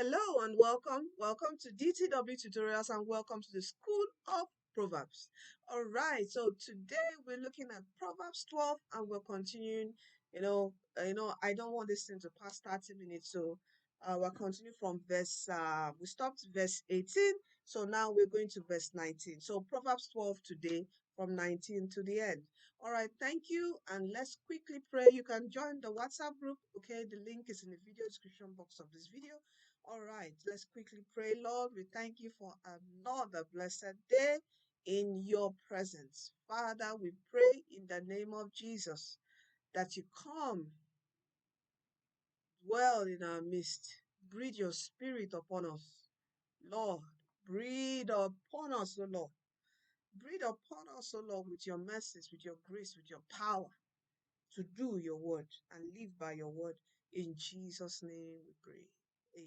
Hello and welcome. Welcome to DTW tutorials and welcome to the School of Proverbs. All right, so today we're looking at Proverbs 12 and we're continuing. I don't want this thing to pass 30 minutes, so we'll continue from we stopped verse 18, so now we're going to verse 19. So Proverbs 12 today from 19 to the end. All right, thank you, and let's quickly pray. You can join the WhatsApp group, okay? The link is in the video description box of this video. All right, let's quickly pray. Lord, we thank you for another blessed day in your presence. Father, we pray in the name of Jesus that you come, dwell in our midst, breathe your spirit upon us. Lord, breathe upon us, O Lord. Breathe upon us, O Lord, with your mercies, with your grace, with your power to do your word and live by your word. In Jesus' name we pray. Amen.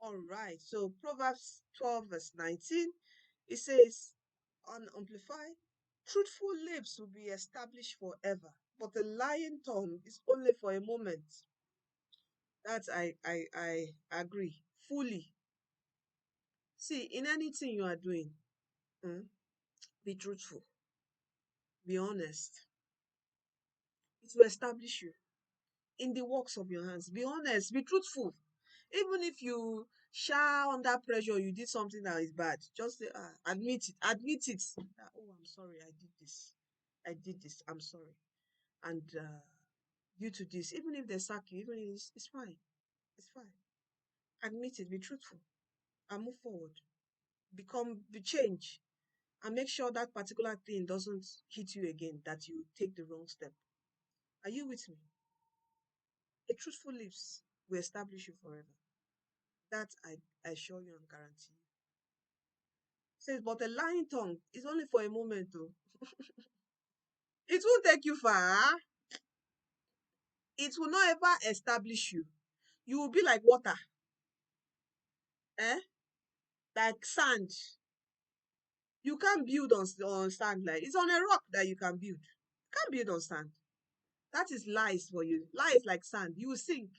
All right, so Proverbs 12, verse 19, it says, on Amplify, truthful lips will be established forever, but a lying tongue is only for a moment. That I agree fully. See, in anything you are doing, be truthful, be honest. It will establish you. In the works of your hands, be honest, be truthful. Even if you shout under pressure, you did something that is bad, just say, admit it. Oh, I'm sorry, I did this, I'm sorry. And due to this, even if they sack you, even if it's fine, it's fine. Admit it, be truthful, and move forward. Be change, and make sure that particular thing doesn't hit you again, that you take the wrong step. Are you with me? A truthful lips will establish you forever. That I assure you and guarantee you. Says, but a lying tongue is only for a moment, though. It won't take you far. It will not ever establish you. You will be like water, eh? Like sand. You can't build on sand. Like it's on a rock that you can build. You can't build on sand. That is lies for you. Lies like sand. You will sink.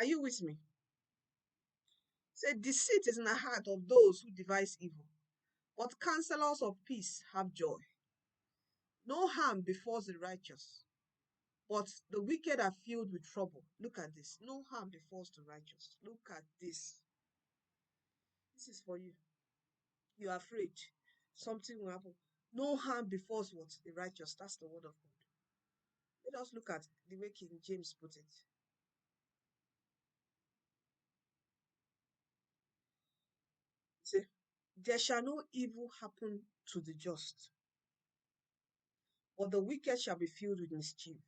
Are you with me? Say, deceit is in the heart of those who devise evil, but counselors of peace have joy. No harm befalls the righteous, but the wicked are filled with trouble. Look at this. No harm befalls the righteous. Look at this. This is for you. You're afraid something will happen. No harm befalls what? The righteous. That's the word of God. Let us look at the way King James put it. See, there shall no evil happen to the just, but the wicked shall be filled with mischief.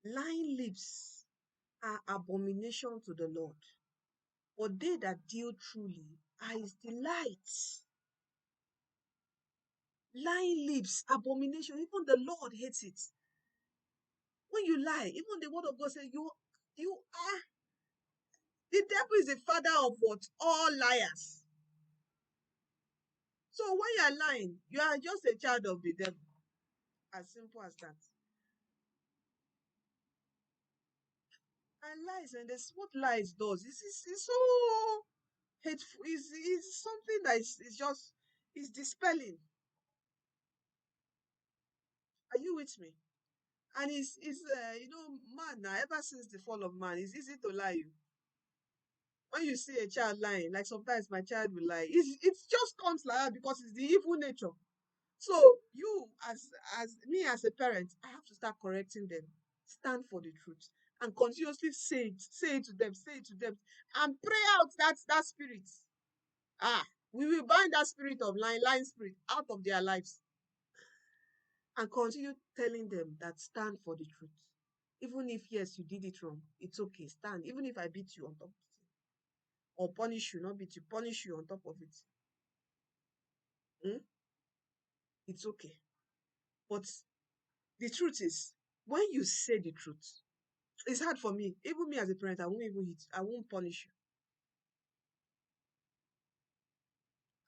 Lying lips are abomination to the Lord, but they that deal truly are his delight. Lying lips, abomination, even the Lord hates it. When you lie, even the word of God says you are the devil is the father of what? All liars. So when you are lying, you are just a child of the devil. As simple as that. And lies, and that's what lies does. It's so hateful. It's something that is just is dispelling. Are you with me? And man now, ever since the fall of man, it's easy to lie you. When you see a child lying, like sometimes my child will lie, it just comes like that because it's the evil nature. So you, as me as a parent, I have to start correcting them. Stand for the truth and continuously say it to them, and pray out that spirit. We will bind that spirit of lying spirit out of their lives and continue telling them that stand for the truth. Even if yes, you did it wrong, it's okay. Stand. Even if I beat you on top of it, or punish you, not beat you, punish you on top of it. Hmm? It's okay. But the truth is, when you say the truth, it's hard for me. Even me as a parent, I won't even hit. I won't punish you.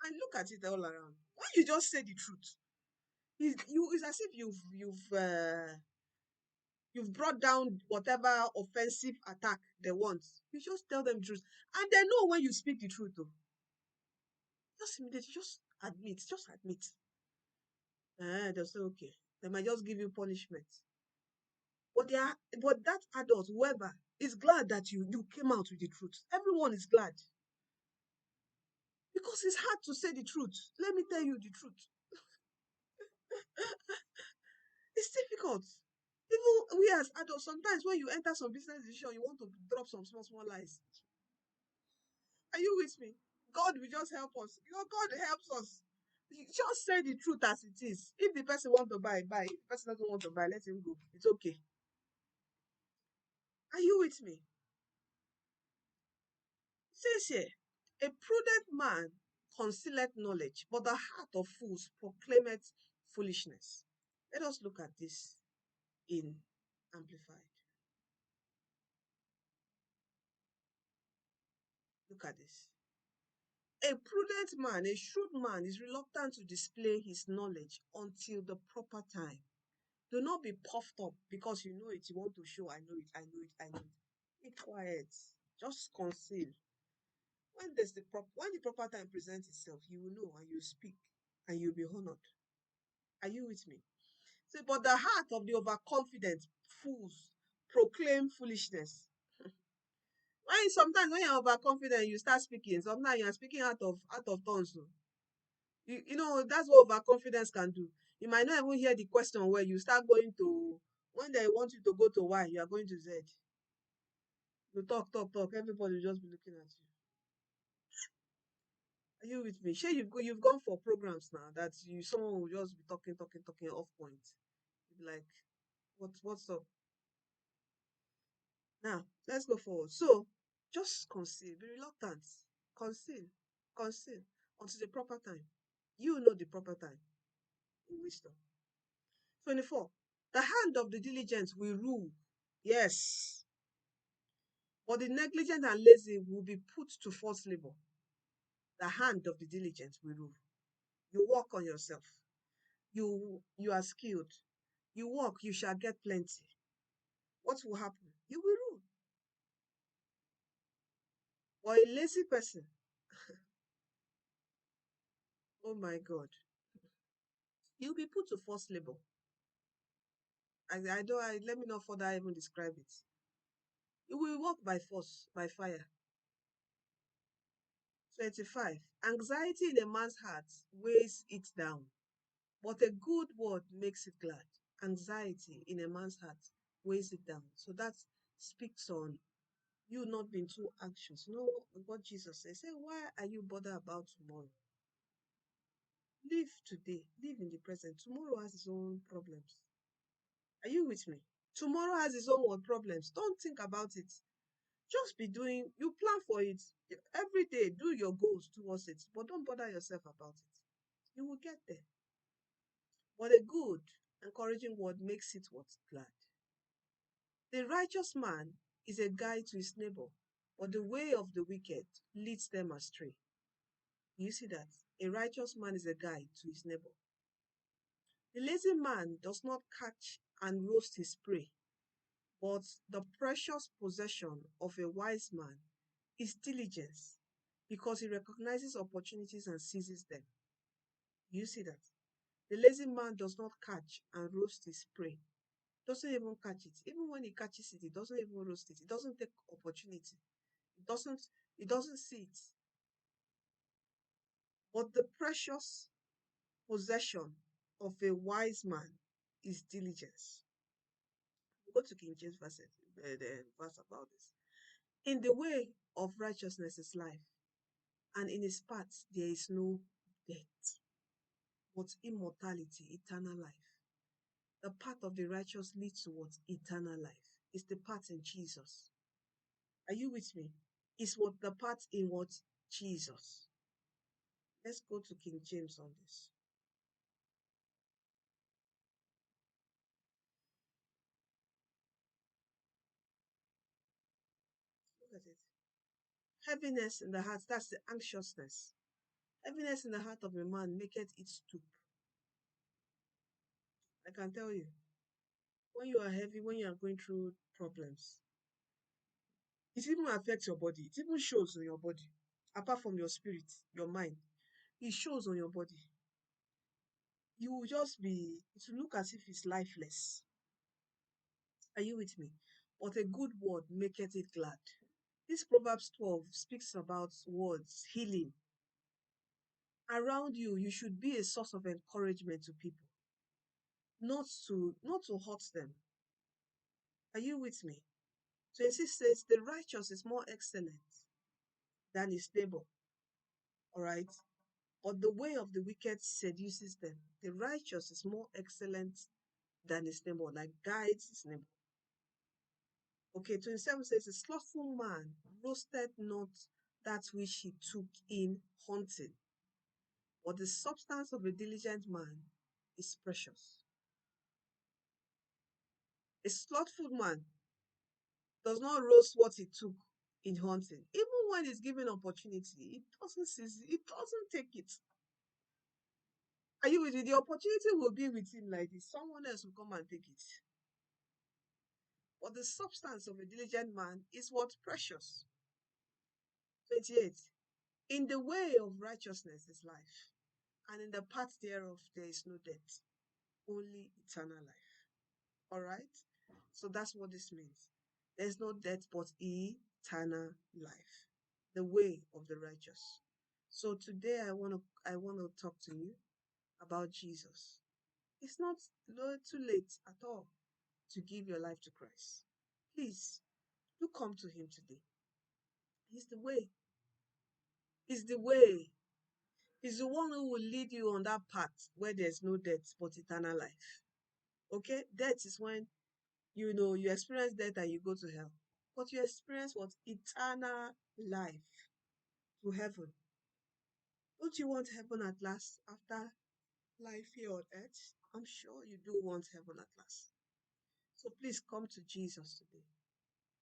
And look at it all around. When you just say the truth, it's as if you've You've brought down whatever offensive attack they want. You just tell them the truth. And they know when you speak the truth, though. Just immediately, just admit, just admit. They'll say, okay. They might just give you punishment. But that adult, whoever, is glad that you came out with the truth. Everyone is glad. Because it's hard to say the truth. Let me tell you the truth. It's difficult. Even we as adults, sometimes when you enter some business decision, you want to drop some small, small lies. Are you with me? God will just help us. God helps us. You just say the truth as it is. If the person want to buy, buy. If the person doesn't want to buy, let him go. It's okay. Are you with me? It says here, a prudent man concealeth knowledge, but the heart of fools proclaimeth foolishness. Let us look at this in Amplified. Look at this. A prudent man, a shrewd man, is reluctant to display his knowledge until the proper time. Do not be puffed up because you know it. You want to show, I know it, I know it, I know it. Be quiet. Just conceal. When the proper time presents itself, you will know and you speak and you'll be honored. Are you with me? See, but the heart of the overconfident fools proclaim foolishness. Sometimes when you're overconfident, you start speaking. Sometimes you're speaking out of tongues. You know, that's what overconfidence can do. You might not even hear the question where you start going to, when they want you to go to Y, you are going to Z. You talk, talk, talk. Everybody will just be looking at you. Are you with me? Sure, you've gone for programs now that someone will just be talking, talking, talking off point. You'll be like, what's up? Now, let's go forward. So, just conceal, be reluctant, conceal, conceal until the proper time. You know the proper time. In wisdom. 24. The hand of the diligent will rule. Yes. But the negligent and lazy will be put to forced labor. The hand of the diligent will rule. You work on yourself. You are skilled. You work, you shall get plenty. What will happen? You will rule. Or a lazy person, oh my God, you'll be put to forced labor. Let me not further even describe it. You will work by force, by fire. 25. Anxiety in a man's heart weighs it down, but a good word makes it glad. Anxiety in a man's heart weighs it down. So that speaks on you not being too anxious. You know what Jesus says? Say, why are you bothered about tomorrow? Live today. Live in the present. Tomorrow has its own problems. Are you with me? Tomorrow has its own problems. Don't think about it. Just be doing, you plan for it. Every day, do your goals towards it. But don't bother yourself about it. You will get there. But a good, encouraging word makes it what? Glad. The righteous man is a guide to his neighbor, but the way of the wicked leads them astray. You see that? A righteous man is a guide to his neighbor. The lazy man does not catch and roast his prey, but the precious possession of a wise man is diligence, because he recognizes opportunities and seizes them. You see that? The lazy man does not catch and roast his prey. Doesn't even catch it. Even when he catches it, he doesn't even roast it. He doesn't take opportunity. He doesn't see it. But the precious possession of a wise man is diligence. Go to King James the verse about this. In the way of righteousness is life, and in his paths there is no death, but immortality, eternal life. The path of the righteous leads towards eternal life. It's the path in Jesus. Are you with me? It's what the path in what? Jesus. Let's go to King James on this. Look at it. Heaviness in the heart, that's the anxiousness. Heaviness in the heart of a man maketh it stoop. I can tell you. when you are heavy, when you are going through problems, it even affects your body. It even shows on your body. Apart from your spirit, your mind, it shows on your body. You will just be, it will look as if it's lifeless. Are you with me? But a good word maketh it glad. This Proverbs 12 speaks about words, healing. Around you, you should be a source of encouragement to people, not to hurt them. Are you with me? 26 says, the righteous is more excellent than his neighbor. All right. But the way of the wicked seduces them. The righteous is more excellent than his neighbor, like guides his neighbor. Okay, 27 says, a slothful man roasted not that which he took in hunting, but the substance of a diligent man is precious. A slothful man does not roast what he took in hunting. Even when he's given opportunity, it doesn't seize it, it doesn't take it. Are you with me? The opportunity will be with him like this. Someone else will come and take it. But the substance of a diligent man is what? Precious. 28. In the way of righteousness is life, and in the path thereof there is no death, only eternal life. All right? So that's what this means. There's no death but eternal life. The way of the righteous. So today I want to talk to you about Jesus. It's not too late at all to give your life to Christ. Please, do come to him today. He's the way. He's the way. He's the one who will lead you on that path where there's no death but eternal life. Okay? Death is when you experience death and you go to hell. But you experience what? Eternal life to heaven. Don't you want heaven at last after life here on earth? I'm sure you do want heaven at last. So please come to Jesus today.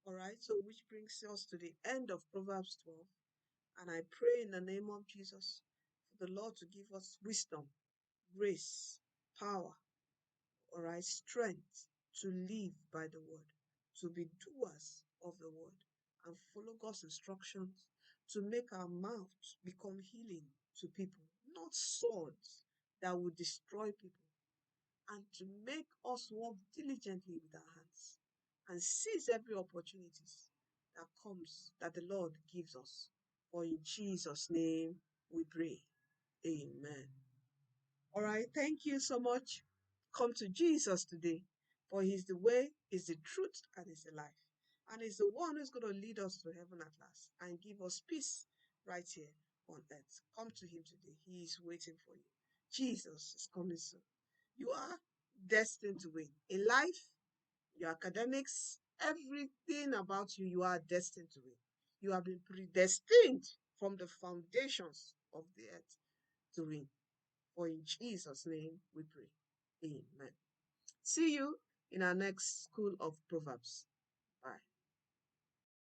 All right? So which brings us to the end of Proverbs 12. And I pray in the name of Jesus for the Lord to give us wisdom, grace, power, all right, strength to live by the word, to be doers of the word, and follow God's instructions to make our mouths become healing to people, not swords that will destroy people, and to make us work diligently with our hands and seize every opportunity that comes, that the Lord gives us. For in Jesus' name we pray. Amen. All right, thank you so much. Come to Jesus today, for he's the way, he's the truth, and he's the life. And he's the one who's going to lead us to heaven at last and give us peace right here on earth. Come to him today. He is waiting for you. Jesus is coming soon. You are destined to win. In life, your academics, everything about you, you are destined to win. You have been predestined from the foundations of the earth to win. For in Jesus' name we pray. Amen. See you in our next School of Proverbs. Bye.